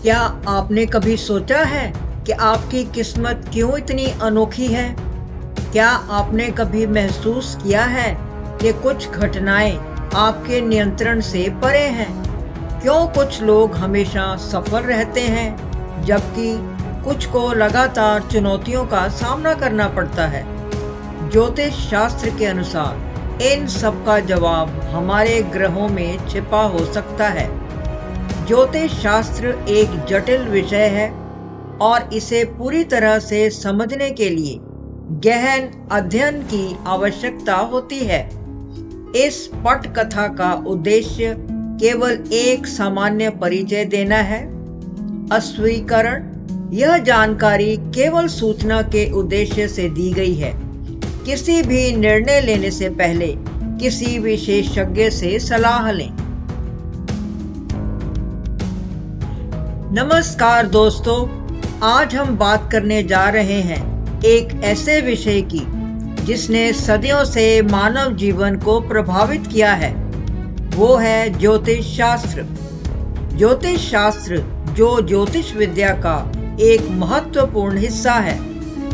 क्या आपने कभी सोचा है कि आपकी किस्मत क्यों इतनी अनोखी है? क्या आपने कभी महसूस किया है कि कुछ घटनाएं आपके नियंत्रण से परे हैं? क्यों कुछ लोग हमेशा सफल रहते हैं जबकि कुछ को लगातार चुनौतियों का सामना करना पड़ता है? ज्योतिष शास्त्र के अनुसार इन सब का जवाब हमारे ग्रहों में छिपा हो सकता है। ज्योतिष शास्त्र एक जटिल विषय है और इसे पूरी तरह से समझने के लिए गहन अध्ययन की आवश्यकता होती है। इस पटकथा का उद्देश्य केवल एक सामान्य परिचय देना है। अस्वीकरण: यह जानकारी केवल सूचना के उद्देश्य से दी गई है। किसी भी निर्णय लेने से पहले किसी विशेषज्ञ से सलाह लें। नमस्कार दोस्तों, आज हम बात करने जा रहे हैं एक ऐसे विषय की जिसने सदियों से मानव जीवन को प्रभावित किया है। वो है ज्योतिष शास्त्र। ज्योतिष शास्त्र, जो ज्योतिष विद्या का एक महत्वपूर्ण हिस्सा है,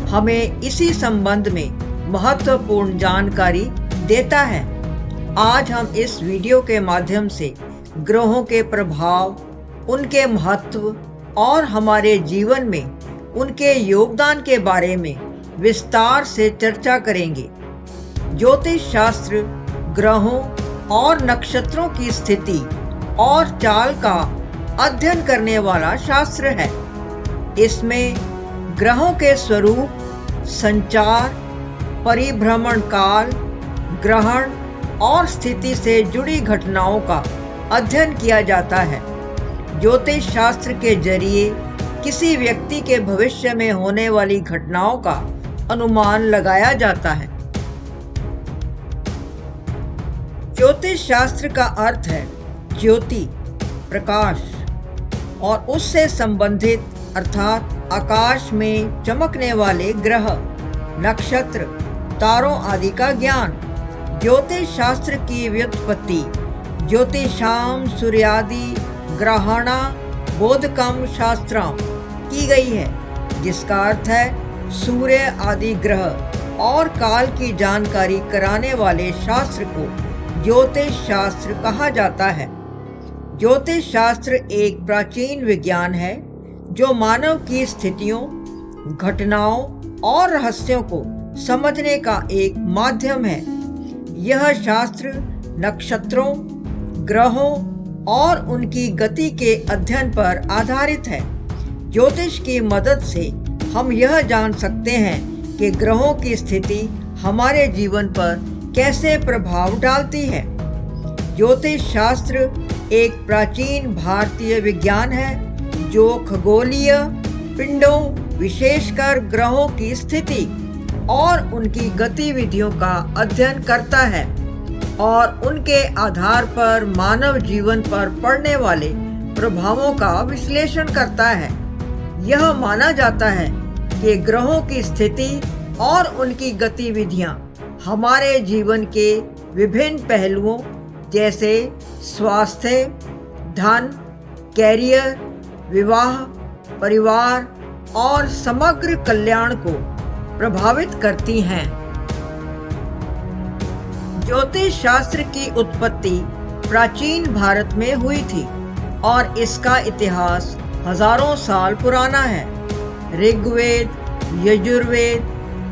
हमें इसी संबंध में महत्वपूर्ण जानकारी देता है। आज हम इस वीडियो के माध्यम से ग्रहों के प्रभाव, उनके महत्व और हमारे जीवन में उनके योगदान के बारे में विस्तार से चर्चा करेंगे। ज्योतिष शास्त्र ग्रहों और नक्षत्रों की स्थिति और चाल का अध्ययन करने वाला शास्त्र है। इसमें ग्रहों के स्वरूप, संचार, परिभ्रमण काल, ग्रहण और स्थिति से जुड़ी घटनाओं का अध्ययन किया जाता है। ज्योतिष शास्त्र के जरिए किसी व्यक्ति के भविष्य में होने वाली घटनाओं का अनुमान लगाया जाता है। ज्योतिष शास्त्र का अर्थ है ज्योति, प्रकाश, और उससे संबंधित अर्थात आकाश में चमकने वाले ग्रह, नक्षत्र, तारों आदि का ज्ञान। ज्योतिष शास्त्र की व्युत्पत्ति ज्योतिषाम सूर्यादि ग्रहणा बोधकम शास्त्रम की गई है, जिसका अर्थ है सूर्य आदि ग्रह और काल की जानकारी कराने वाले शास्त्र को ज्योतिष शास्त्र कहा जाता है। ज्योतिष शास्त्र एक प्राचीन विज्ञान है जो मानव की स्थितियों, घटनाओं और रहस्यों को समझने का एक माध्यम है। यह शास्त्र नक्षत्रों, ग्रहों और उनकी गति के अध्ययन पर आधारित है। ज्योतिष की मदद से हम यह जान सकते हैं कि ग्रहों की स्थिति हमारे जीवन पर कैसे प्रभाव डालती है। ज्योतिष शास्त्र एक प्राचीन भारतीय विज्ञान है जो खगोलीय पिंडों, विशेषकर ग्रहों की स्थिति और उनकी गतिविधियों का अध्ययन करता है और उनके आधार पर मानव जीवन पर पड़ने वाले प्रभावों का विश्लेषण करता है। यह माना जाता है कि ग्रहों की स्थिति और उनकी गतिविधियां हमारे जीवन के विभिन्न पहलुओं जैसे स्वास्थ्य, धन, कैरियर, विवाह, परिवार और समग्र कल्याण को प्रभावित करती हैं। ज्योतिष शास्त्र की उत्पत्ति प्राचीन भारत में हुई थी और इसका इतिहास हजारों साल पुराना है। ऋग्वेद, यजुर्वेद,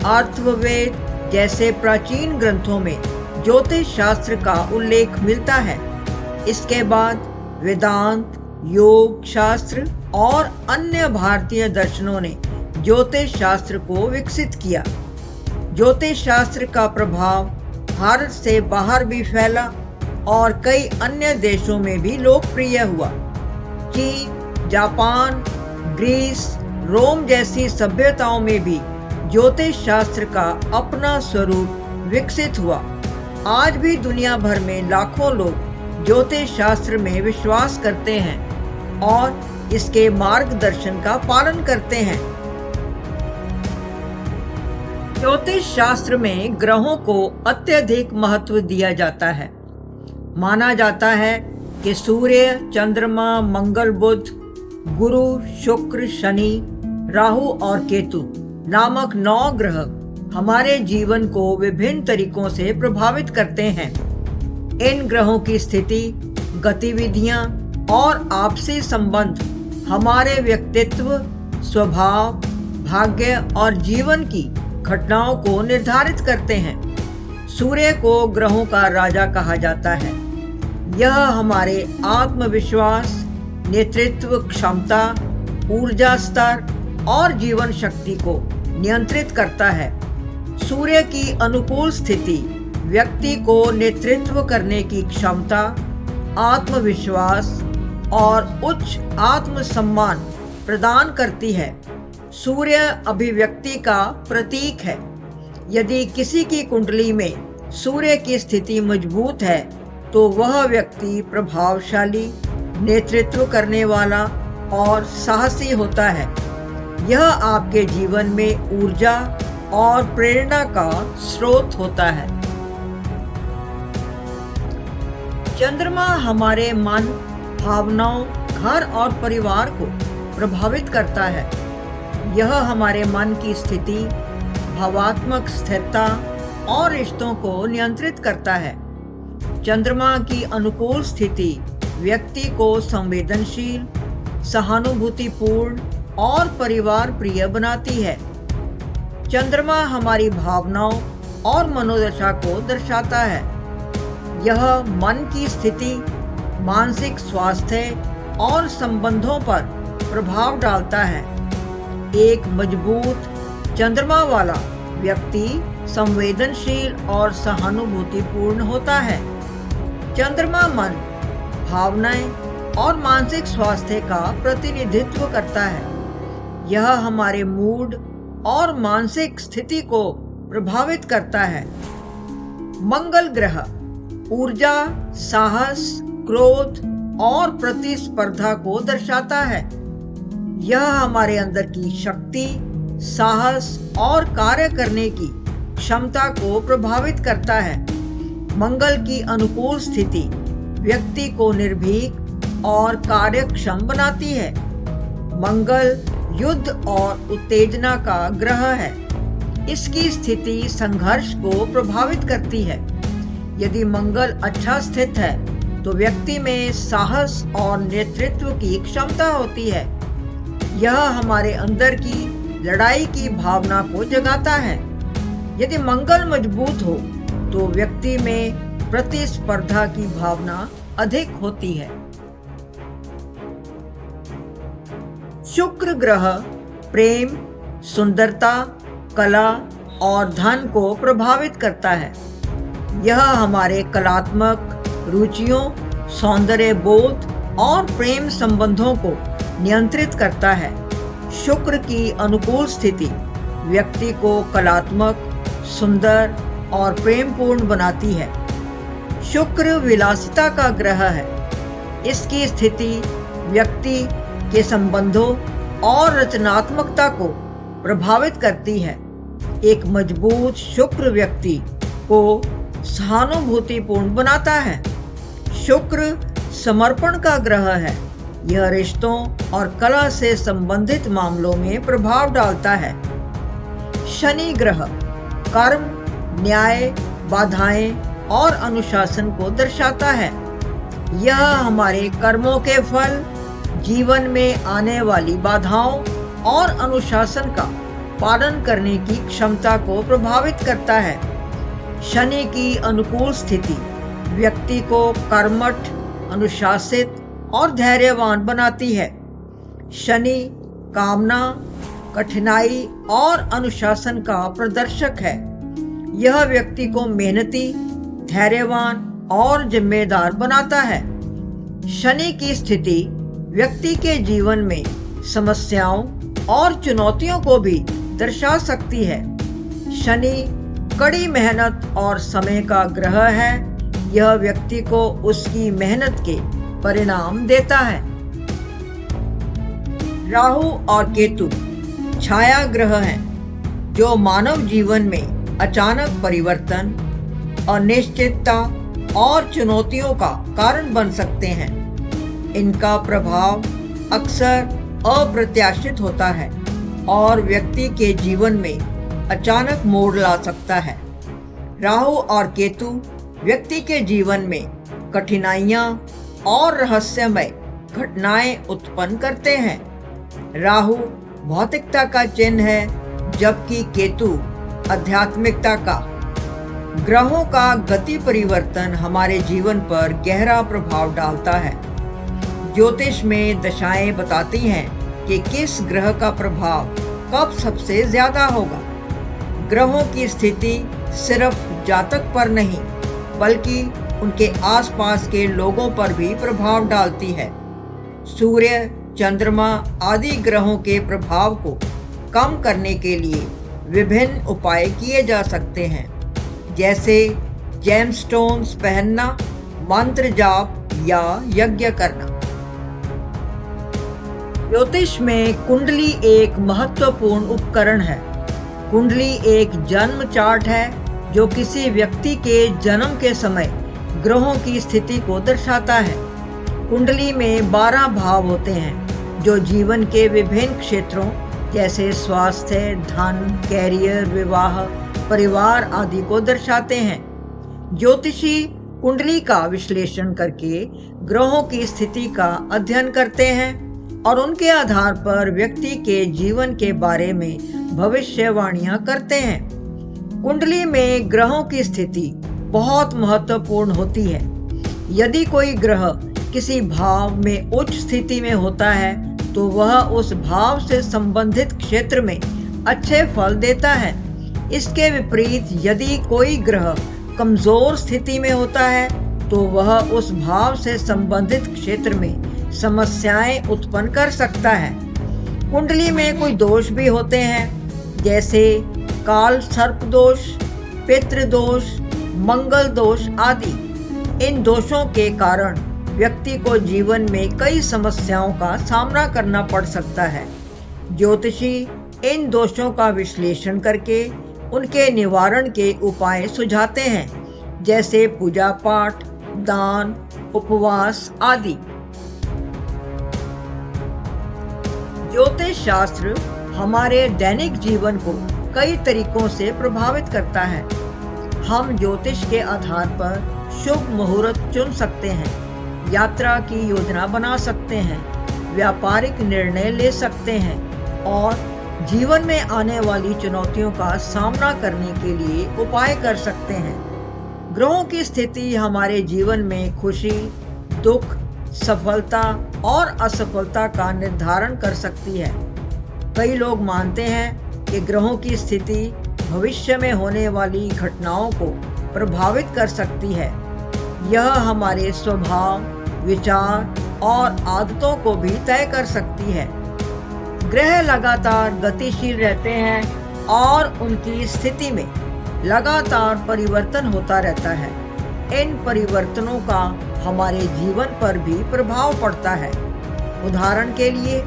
अथर्ववेद जैसे प्राचीन ग्रंथों में ज्योतिष शास्त्र का उल्लेख मिलता है। इसके बाद वेदांत, योग शास्त्र और अन्य भारतीय दर्शनों ने ज्योतिष शास्त्र को विकसित किया। ज्योतिष शास्त्र का प्रभाव भारत से बाहर भी फैला और कई अन्य देशों में भी लोकप्रिय हुआ। चीन, जापान, ग्रीस, रोम जैसी सभ्यताओं में भी ज्योतिष शास्त्र का अपना स्वरूप विकसित हुआ। आज भी दुनिया भर में लाखों लोग ज्योतिष शास्त्र में विश्वास करते हैं और इसके मार्गदर्शन का पालन करते हैं। ज्योतिष शास्त्र में ग्रहों को अत्यधिक महत्व दिया जाता है। माना जाता है कि सूर्य, चंद्रमा, मंगल, बुध गुरु, शुक्र, शनि, राहु और केतु नामक 9 ग्रह हमारे जीवन को विभिन्न तरीकों से प्रभावित करते हैं। इन ग्रहों की स्थिति, गतिविधियां और आपसी संबंध हमारे व्यक्तित्व, स्वभाव, भाग्य और जीवन की घटनाओं को निर्धारित करते हैं। सूर्य को ग्रहों का राजा कहा जाता है। यह हमारे आत्मविश्वास, नेतृत्व क्षमता, ऊर्जा स्तर और जीवन शक्ति को नियंत्रित करता है। सूर्य की अनुकूल स्थिति व्यक्ति को नेतृत्व करने की क्षमता, आत्मविश्वास और उच्च आत्मसम्मान प्रदान करती है। सूर्य अभिव्यक्ति का प्रतीक है। यदि किसी की कुंडली में सूर्य की स्थिति मजबूत है तो वह व्यक्ति प्रभावशाली, नेतृत्व करने वाला और साहसी होता है। यह आपके जीवन में ऊर्जा और प्रेरणा का स्रोत होता है। चंद्रमा हमारे मन, भावनाओं, घर और परिवार को प्रभावित करता है। यह हमारे मन की स्थिति, भावात्मक स्थिरता और रिश्तों को नियंत्रित करता है। चंद्रमा की अनुकूल स्थिति व्यक्ति को संवेदनशील, सहानुभूतिपूर्ण और परिवार प्रिय बनाती है। चंद्रमा हमारी भावनाओं और मनोदशा को दर्शाता है। यह मन की स्थिति, मानसिक स्वास्थ्य और संबंधों पर प्रभाव डालता है। एक मजबूत चंद्रमा वाला व्यक्ति संवेदनशील और सहानुभूतिपूर्ण होता है। चंद्रमा मन, भावनाएं और मानसिक स्वास्थ्य का प्रतिनिधित्व करता है। यह हमारे मूड और मानसिक स्थिति को प्रभावित करता है। मंगल ग्रह ऊर्जा, साहस, क्रोध और प्रतिस्पर्धा को दर्शाता है। यह हमारे अंदर की शक्ति, साहस और कार्य करने की क्षमता को प्रभावित करता है। मंगल की अनुकूल स्थिति व्यक्ति को निर्भीक और कार्यक्षम बनाती है। मंगल युद्ध और उत्तेजना का ग्रह है। इसकी स्थिति संघर्ष को प्रभावित करती है। यदि मंगल अच्छा स्थित है तो व्यक्ति में साहस और नेतृत्व की क्षमता होती है। यह हमारे अंदर की लड़ाई की भावना को जगाता है। यदि मंगल मजबूत हो तो व्यक्ति में प्रतिस्पर्धा की भावना अधिक होती है। शुक्र ग्रह प्रेम, सुंदरता, कला और धन को प्रभावित करता है। यह हमारे कलात्मक रुचियों, सौंदर्य बोध और प्रेम संबंधों को नियंत्रित करता है। शुक्र की अनुकूल स्थिति व्यक्ति को कलात्मक, सुंदर और प्रेमपूर्ण बनाती है। शुक्र विलासिता का ग्रह है। इसकी स्थिति व्यक्ति के संबंधों और रचनात्मकता को प्रभावित करती है। एक मजबूत शुक्र व्यक्ति को सहानुभूतिपूर्ण बनाता है। शुक्र समर्पण का ग्रह है। यह रिश्तों और कला से संबंधित मामलों में प्रभाव डालता है। शनि ग्रह कर्म, न्याय, बाधाएं और अनुशासन को दर्शाता है। यह हमारे कर्मों के फल, जीवन में आने वाली बाधाओं और अनुशासन का पालन करने की क्षमता को प्रभावित करता है। शनि की अनुकूल स्थिति व्यक्ति को कर्मठ, अनुशासित और धैर्यवान बनाती है। शनि कामना, कठिनाई और अनुशासन का प्रदर्शक है। यह व्यक्ति को मेहनती, धैर्यवान और जिम्मेदार बनाता है। शनि की स्थिति व्यक्ति के जीवन में समस्याओं और चुनौतियों को भी दर्शा सकती है। शनि कड़ी मेहनत और समय का ग्रह है। यह व्यक्ति को उसकी मेहनत के परिणाम देता है। राहु और केतु छाया ग्रह हैं जो मानव जीवन में अचानक परिवर्तन, अनिश्चितता और चुनौतियों का कारण बन सकते हैं। इनका प्रभाव अक्सर अप्रत्याशित होता है और व्यक्ति के जीवन में अचानक मोड़ ला सकता है। राहु और केतु व्यक्ति के जीवन में कठिनाइयां और रहस्यमय घटनाएं उत्पन्न करते हैं। राहु भौतिकता का चिन्ह है, जबकि केतु आध्यात्मिकता का। ग्रहों का गति परिवर्तन हमारे जीवन पर गहरा प्रभाव डालता है। ज्योतिष में दशाएं बताती हैं कि किस ग्रह का प्रभाव कब सबसे ज्यादा होगा। ग्रहों की स्थिति सिर्फ जातक पर नहीं, बल्कि उनके आसपास के लोगों पर भी प्रभाव डालती है। सूर्य, चंद्रमा आदि ग्रहों के प्रभाव को कम करने के लिए विभिन्न उपाय किए जा सकते हैं, जैसे जेमस्टोन्स पहनना, मंत्र जाप या यज्ञ करना। ज्योतिष में कुंडली एक महत्वपूर्ण उपकरण है। कुंडली एक जन्म चार्ट है जो किसी व्यक्ति के जन्म के समय ग्रहों की स्थिति को दर्शाता है। कुंडली में 12 भाव होते हैं जो जीवन के विभिन्न क्षेत्रों जैसे स्वास्थ्य, धन, कैरियर, विवाह, परिवार आदि को दर्शाते हैं। ज्योतिषी कुंडली का विश्लेषण करके ग्रहों की स्थिति का अध्ययन करते हैं और उनके आधार पर व्यक्ति के जीवन के बारे में भविष्यवाणियां करते हैं। कुंडली में ग्रहों की स्थिति बहुत महत्वपूर्ण होती है। यदि कोई ग्रह किसी भाव में उच्च स्थिति में होता है तो वह उस भाव से संबंधित क्षेत्र में अच्छे फल देता है। इसके विपरीत यदि कोई ग्रह कमजोर स्थिति में होता है तो वह उस भाव से संबंधित क्षेत्र में समस्याएं उत्पन्न कर सकता है। कुंडली में कोई दोष भी होते हैं, जैसे काल सर्प दोष, पितृ दोष, मंगल दोष आदि। इन दोषों के कारण व्यक्ति को जीवन में कई समस्याओं का सामना करना पड़ सकता है। ज्योतिषी इन दोषों का विश्लेषण करके उनके निवारण के उपाय सुझाते हैं, जैसे पूजा पाठ, दान, उपवास आदि। ज्योतिष शास्त्र हमारे दैनिक जीवन को कई तरीकों से प्रभावित करता है। हम ज्योतिष के आधार पर शुभ मुहूर्त चुन सकते हैं, यात्रा की योजना बना सकते हैं, व्यापारिक निर्णय ले सकते हैं और जीवन में आने वाली चुनौतियों का सामना करने के लिए उपाय कर सकते हैं। ग्रहों की स्थिति हमारे जीवन में खुशी, दुख, सफलता और असफलता का निर्धारण कर सकती है। कई लोग मानते हैं कि ग्रहों की स्थिति भविष्य में होने वाली घटनाओं को प्रभावित कर सकती है। यह हमारे स्वभाव, विचार और आदतों को भी तय कर सकती है। ग्रह लगातार गतिशील रहते हैं और उनकी स्थिति में लगातार परिवर्तन होता रहता है। इन परिवर्तनों का हमारे जीवन पर भी प्रभाव पड़ता है। उदाहरण के लिए,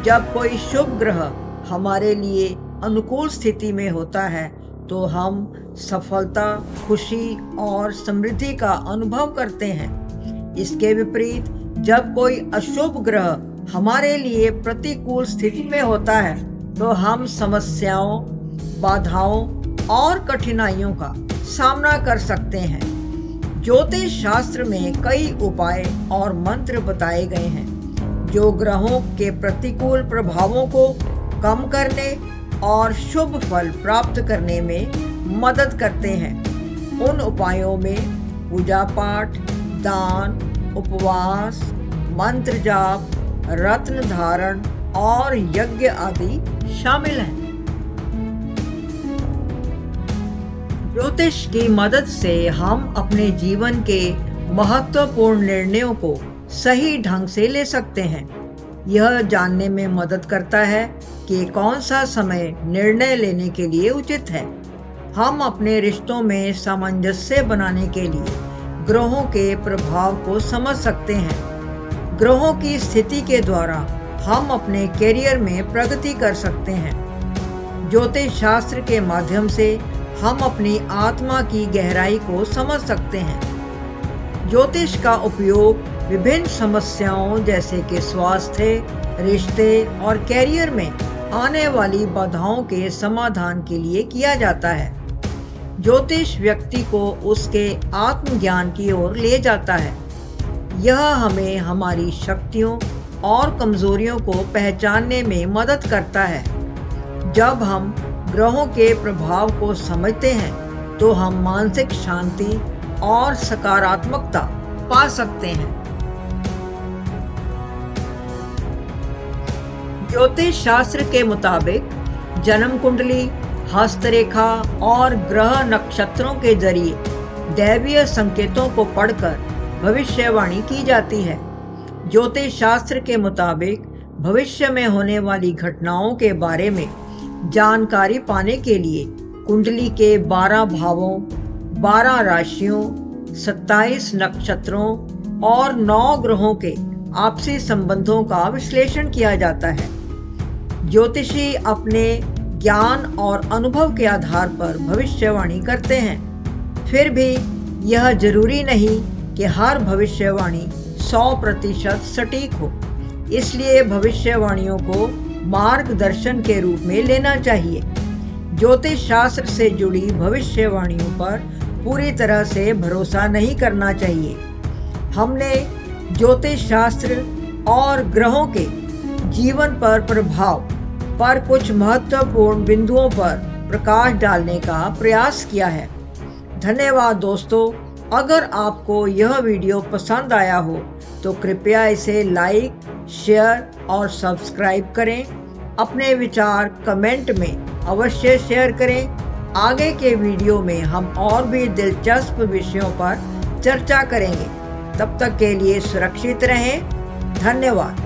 जब कोई शुभ ग्रह हमारे लिए अनुकूल स्थिति में होता है तो हम सफलता, खुशी और समृद्धि का अनुभव करते हैं। इसके विपरीत, जब कोई अशुभ ग्रह हमारे लिए प्रतिकूल स्थिति में होता है तो हम समस्याओं, बाधाओं और कठिनाइयों का सामना कर सकते हैं। ज्योतिष शास्त्र में कई उपाय और मंत्र बताए गए हैं जो ग्रहों के प्रतिकूल प्रभावों को कम करने और शुभ फल प्राप्त करने में मदद करते हैं। उन उपायों में पूजा पाठ, दान, उपवास, मंत्र जाप, रत्न धारण और यज्ञ आदि शामिल हैं। ज्योतिष की मदद से हम अपने जीवन के महत्वपूर्ण निर्णयों को सही ढंग से ले सकते हैं। यह जानने में मदद करता है कि कौन सा समय निर्णय लेने के लिए उचित है। हम अपने रिश्तों में सामंजस्य बनाने के लिए ग्रहों के प्रभाव को समझ सकते हैं। ग्रहों की स्थिति के द्वारा हम अपने करियर में प्रगति कर सकते हैं। ज्योतिष शास्त्र के माध्यम से हम अपनी आत्मा की गहराई को समझ सकते हैं। ज्योतिष का उपयोग विभिन्न समस्याओं जैसे कि स्वास्थ्य, रिश्ते और कैरियर में आने वाली बाधाओं के समाधान के लिए किया जाता है। ज्योतिष व्यक्ति को उसके आत्मज्ञान की ओर ले जाता है। यह हमें हमारी शक्तियों और कमजोरियों को पहचानने में मदद करता है। जब हम ग्रहों के प्रभाव को समझते हैं तो हम मानसिक शांति और सकारात्मकता पा सकते हैं। ज्योतिष शास्त्र के मुताबिक जन्म कुंडली, हस्तरेखा और ग्रह नक्षत्रों के जरिए दैवीय संकेतों को पढ़कर भविष्यवाणी की जाती है। ज्योतिष शास्त्र के मुताबिक भविष्य में होने वाली घटनाओं के बारे में जानकारी पाने के लिए कुंडली के 12 भावों, 12 राशियों, 27 नक्षत्रों और 9 ग्रहों के आपसी संबंधों का विश्लेषण किया जाता है। ज्योतिषी अपने ज्ञान और अनुभव के आधार पर भविष्यवाणी करते हैं। फिर भी यह जरूरी नहीं कि हर भविष्यवाणी 100% सटीक हो, इसलिए भविष्यवाणियों को मार्गदर्शन के रूप में लेना चाहिए। ज्योतिष शास्त्र से जुड़ी भविष्यवाणियों पर पूरी तरह से भरोसा नहीं करना चाहिए। हमने ज्योतिष शास्त्र और ग्रहों के जीवन पर प्रभाव पर कुछ महत्वपूर्ण बिंदुओं पर प्रकाश डालने का प्रयास किया है। धन्यवाद दोस्तों। अगर आपको यह वीडियो पसंद आया हो तो कृपया इसे लाइक, शेयर और सब्सक्राइब करें। अपने विचार कमेंट में अवश्य शेयर करें। आगे के वीडियो में हम और भी दिलचस्प विषयों पर चर्चा करेंगे। तब तक के लिए सुरक्षित रहें। धन्यवाद।